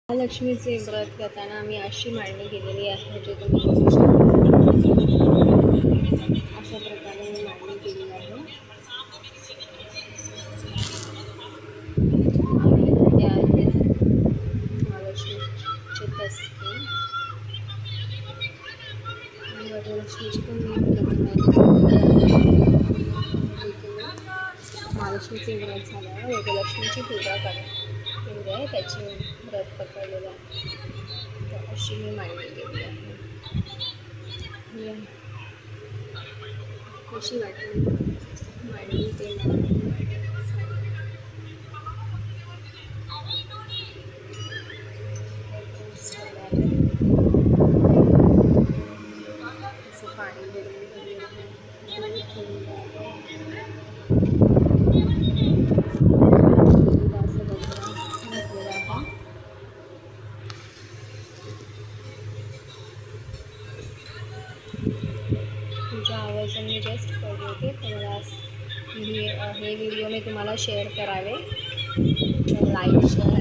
महालक्ष्मीचे व्रत करताना आम्ही अशी मांडणी केलेली आहे जे तुम्ही बघू शकता. अशा प्रकारे मी मांडणी केलेली आहे. त्या आहेत महालक्ष्मीचे तसके आणि वरलक्ष्मीची पण मी महालक्ष्मीचे व्रत झाल्यावर वरलक्ष्मीची पूजा केलेली आहे, त्याची व्रत पकडलेलं आहे. तर अशी मी मांडणी केली आहे. कशी वाटली मांडणी ते असं पाणी भरून तुमच्या आवाजाने मी जस्ट पडले होते, तर मला हे व्हिडिओ मी तुम्हाला शेअर करावे. Like share